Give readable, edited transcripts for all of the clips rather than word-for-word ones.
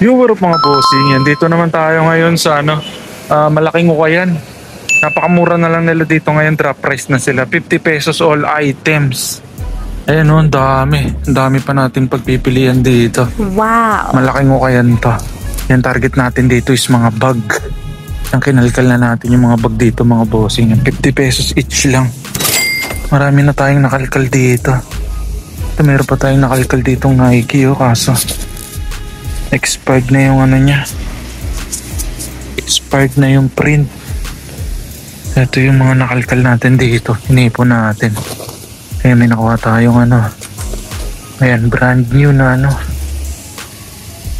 Yung what up mga bossing, yan dito naman tayo ngayon sa Malaking Ukayan. Napakamura na lang nila dito ngayon, drop price na sila, 50 pesos all items. Ayan o, ang dami pa natin pagpipilian dito. Wow! Malaking Ukayan to. Yan, target natin dito is mga bag. Ang kinalkal na natin yung mga bag dito mga bossing, 50 pesos each lang. Marami na tayong nakalkal dito. Ito, meron pa tayong nakalkal ditong Nike kaso expired na yung niya. Expired na yung print. Ito yung mga nakalkal natin dito. Inipon natin. Kaya may nakuha tayong ayan, brand new na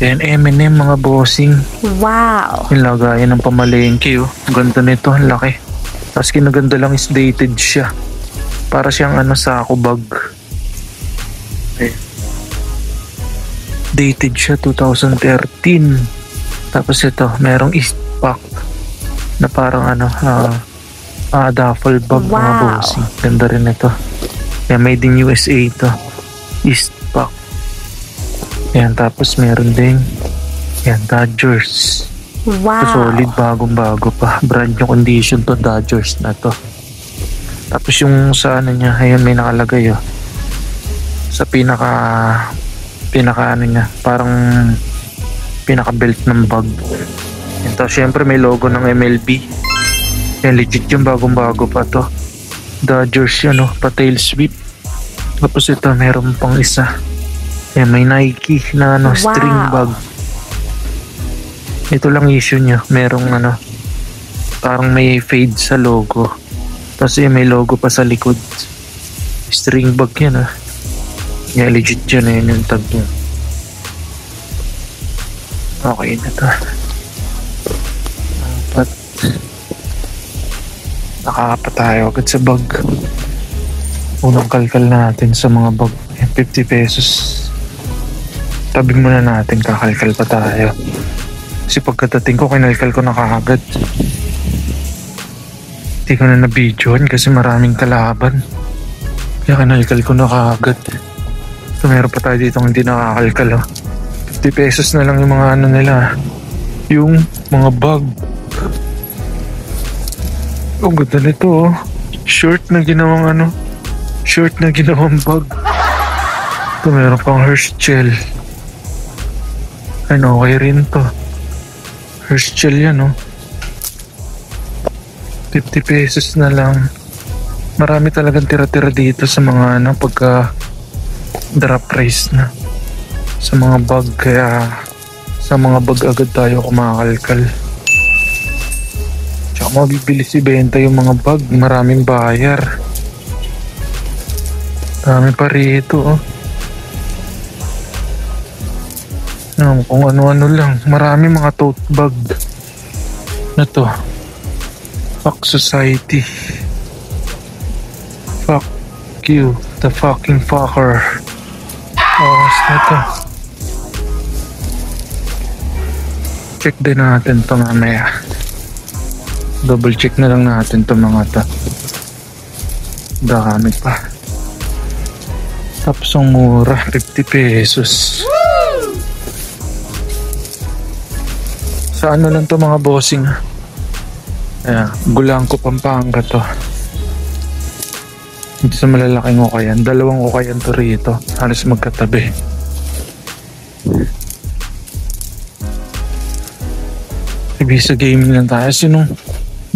Ayan, M&M mga bossing. Wow! Yung lagayan ng pamalengke Ganda nito, ang laki. Tapos kinaganda lang is dated siya. Para siyang sako bag. Ayan. Dated siya 2013. Tapos ito, merong East Pack na parang duffel bag mga bossing. Ganda rin ito. Yan, made in USA ito. East Pack. Yan, tapos meron din yan, Dodgers. Wow! Ito solid, bagong-bago pa. Brand new condition to, Dodgers na to. Tapos yung sa niya, ayan may nakalagay sa pinaka niya, parang pinaka belt ng bag. Ito syempre may logo ng MLB. Yan, legit yung bagong-bago pa to. Dodgers yun pa tail sweep. Tapos ito meron pang isa. Yan, may Nike na string bag. Ito lang issue niya, merong parang may fade sa logo. Tapos may logo pa sa likod. String bag yan Yeah, legit yun yung tag niya. Okay na to. Dapat nakakapa tayo agad sa bag. Unang kalkal natin sa mga bag, 50 pesos. Tabi muna natin, kakalkal pa tayo. Kasi pagkatating ko, kinalkal ko na kaagad. Hindi ko na na-videoan kasi maraming kalaban. Kaya kinalkal ko na kaagad. So meron pa tayo dito hindi nakakalkal 50 pesos na lang yung mga nila. Yung mga bag. Oh, ganda nito Short na ginawang short na ginawang bag. Ito meron pang Herschel. Okay rin to. Herschel yan 50 pesos na lang. Marami talagang tira-tira dito sa mga pagka drop price na sa mga bag, kaya sa mga bag agad tayo kumakalkal. Tsaka mabibilis ibenta yung mga bag, maraming buyer. Dami pa rito kung ano-ano lang. Marami mga tote bag na to. Fuck society. Fuck you, the fucking fucker. Na to. Check din natin to mamaya. Double check na lang natin to mga to. Dami pa. Tapos ang mura, 50 pesos. Sa lang to mga bossing. Ayan, Gulangko, Pampanga to. Dito sa malalaking Ukayan. Dalawang Ukayan to rito. Halos magkatabi. Ibisa gaming lang tayo. Sinong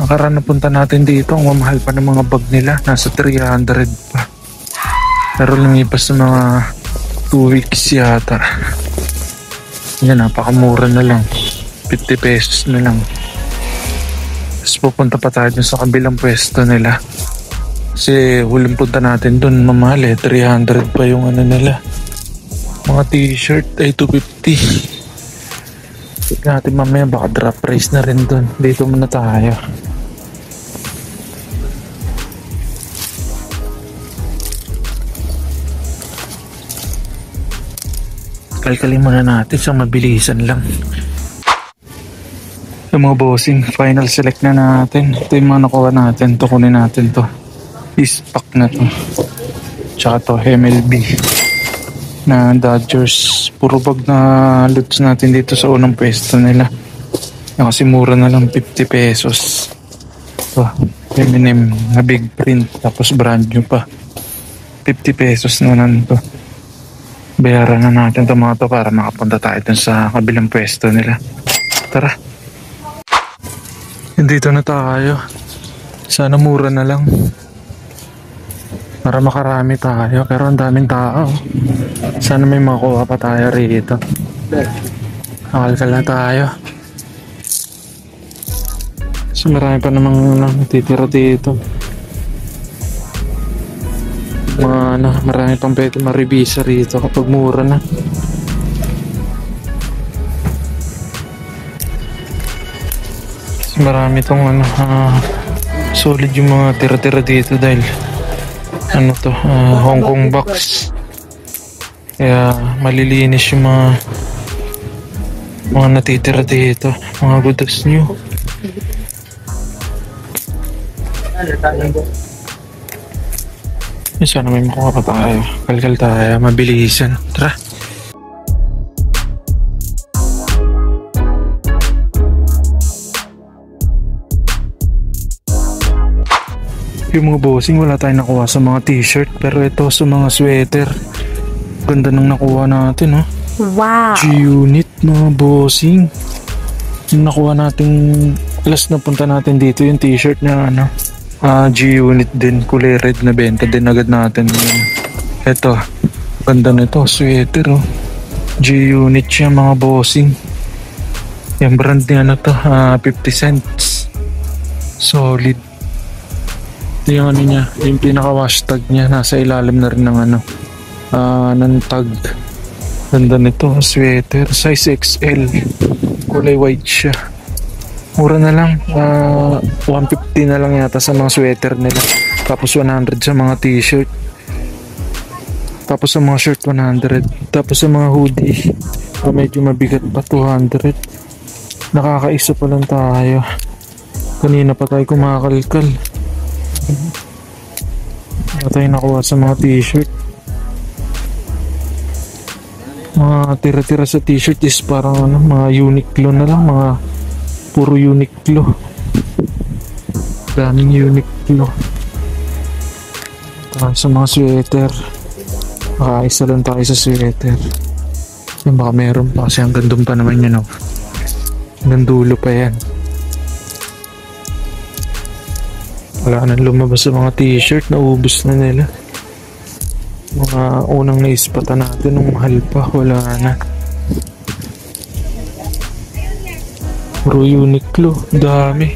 nakaraan na punta natin dito, ang mamahal pa ng mga bag nila. Nasa 300 pa. Pero lumipas sa mga 2 weeks yata. Yan, napakamura na lang. 50 pesos na lang. Tapos pupunta pa tayo dun sa kabilang pwesto nila. Kasi huling punta natin dun, mamahal 300 pa yung nila. Mga t-shirt ay 250. Tignan natin mamaya, baka drop price na rin dun. Dito muna tayo. Kalkalin muna natin sa mabilisan lang. Yung mga bossing, final select na natin. Ito yung mga nakuha natin. Ito, kunin natin to. East Pack na to. Tsaka to, MLB. na Dodgers. Puro bag na loads natin dito sa unang pwesto nila. Kasi mura na lang, 50 pesos. Ito, Eminem na big print, tapos brand new pa. 50 pesos na lang to. Bayaran na natin ito mga to para makapunta tayo dun sa kabilang pwesto nila. Tara. Dito na tayo. Sana mura na lang. Para makarami tayo, pero ang daming tao. Sana may makuha pa tayo rito. Nakalkal na tayo. So marami pa namang natitira dito. Marami pang pwede maribisa rito kapag mura na. So marami tong solid yung mga tira-tira dito dahil Hong Kong box. Kaya malilinis yung mga natitira dito, mga goods new. Sana may makuha pa tayo. Kalkal tayo, mabilisan. Tara. Yung mga bossing, wala tayong nakuha sa mga t-shirt. Pero ito sa mga sweater. Ganda nang nakuha natin, oh. Wow! G-Unit, mga bossing. Yung nakuha natin, last na punta natin dito, yung t-shirt na G-Unit din. Kulay red na benta din agad natin. Ito, ganda nito, sweater, oh. G-Unit siya, mga bossing. Yung brand niya 50 cents. Solid. Ito yung niya, yung pinaka-wash tag niya, nasa ilalim na rin ng ng tag. Ganda nito, sweater, size XL, kulay white siya. Mura na lang, 150 na lang yata sa mga sweater nila. Tapos 100 sa mga t-shirt. Tapos sa mga shirt 100. Tapos sa mga hoodie, medyo mabigat pa, 200. Nakakaisa pa lang tayo. Kanina pa tayo kumakalkal. Wala tayong nakuha sa mga t-shirt. Mga tira-tira sa t-shirt is parang mga Uniqlo na lang. Mga puro Uniqlo. Daming Uniqlo. Sa mga sweater, makaisa lang tayo sa sweater. Baka meron pa kasi hanggang doon pa naman yan, oh. Hanggang dulo pa yan. Wala nang lumabas sa mga t-shirt, naubos na nila. Mga unang naispatan natin nung mahal pa, wala na. Puro Uniqlo, dami.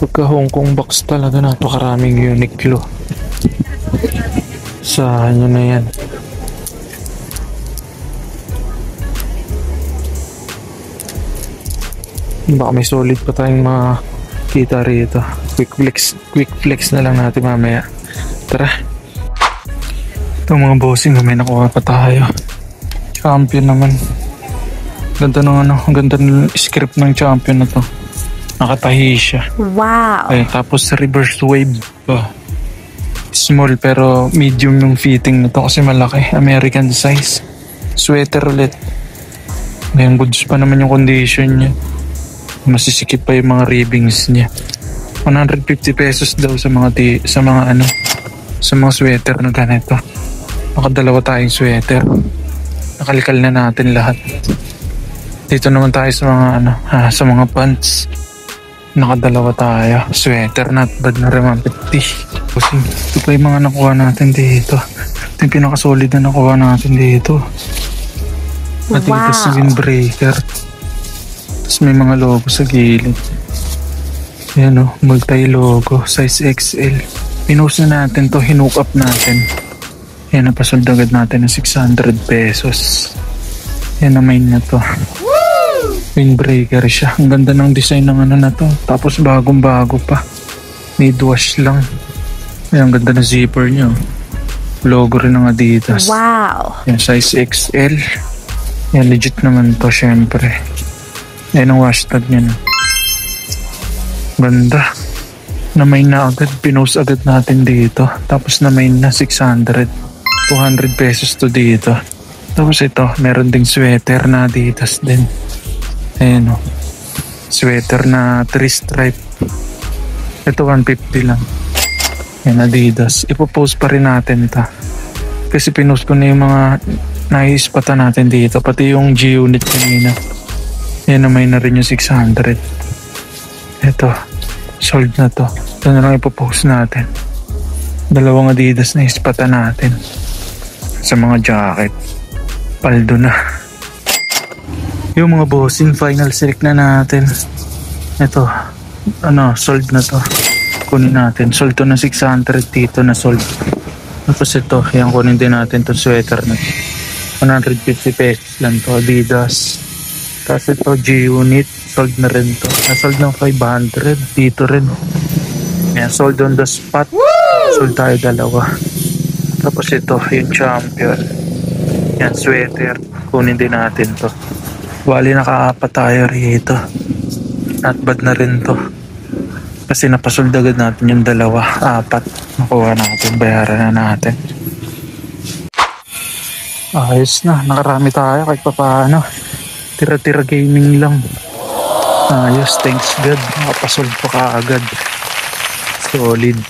Pagka Hong Kong box talaga, napakaraming Uniqlo. Saan nyo na yan? Baka may solid pa tayong mga kita rito. Quick flex na lang natin mamaya. Tara. Ito mga bossing, may nakuha pa tayo. Champion naman. Ganda ng ganda ng script ng champion na to. Nakatahi siya. Wow! Ay, tapos reverse wave pa. Small pero medium yung fitting na to kasi malaki. American size. Sweater ulit. Ngayon goods pa naman yung condition niya. Masisikip pa yung mga ribbings niya. 150 pesos daw sa mga sa mga sweater na ganito. Nakadalawa tayong sweater. Nakalikal na natin lahat. Dito naman tayo sa mga sa mga pants. Nakadalawa tayo. Sweater, not bad na rin, 150. Ito pa yung mga nakuha natin dito. Ito yung pinakasolid na nakuha natin dito. Matigas na windbreaker. Tapos may mga logo sa gilid. Yan o, multi-logo, size XL. Pinost na natin to, hinook up natin. Yan, napasold agad natin ng 600 pesos. Yan na main na to. Windbreaker siya. Ang ganda ng design ng na to. Tapos bagong-bago pa. Made wash lang. Yan, ang ganda ng zipper nyo. Logo rin ng Adidas. Wow! Yan, size XL. Yan, legit naman to, syempre. Yan ang wash tag niya na. Ganda. Na main na agad. Pinost agad natin dito. Tapos na main na 600. 200 pesos to dito. Tapos ito, meron ding sweater na Adidas din. Ayan o. Sweater na 3 stripe. Ito 150 lang. Ayan, Adidas. Ipopost pa rin natin ta. Kasi pinost ko na yung mga naiispatan natin dito. Pati yung G-Unit kanina. Ayan, namay na rin yung 600. Ito. Sold na to. Ito na lang ipopost natin. Dalawang Adidas na ispatan natin. Sa mga jacket. Paldo na. Yung mga bossing, final select na natin. Ito, sold na to. Kunin natin. Sold to na 600 dito na sold. Tapos ito, yan kunin din natin to sweater na 150 pesos lang to, Adidas. Tapos ito, G-Unit, sold na rin to. Sold ng 500 dito rin. Yan, sold on the spot. Sold tayo dalawa. Tapos ito, yung Champion. Yan, sweater. Kunin din natin to. Bali nakaapat tayo rito. Not bad na rin to. Kasi napasold agad natin yung dalawa. 4. Nakuha natin. Bayaran na natin. Ayos na. Nakarami tayo kahit pa paano. Tira-tira gaming lang. Ayos. Thanks God. Nakapasold pa kaagad. Solid.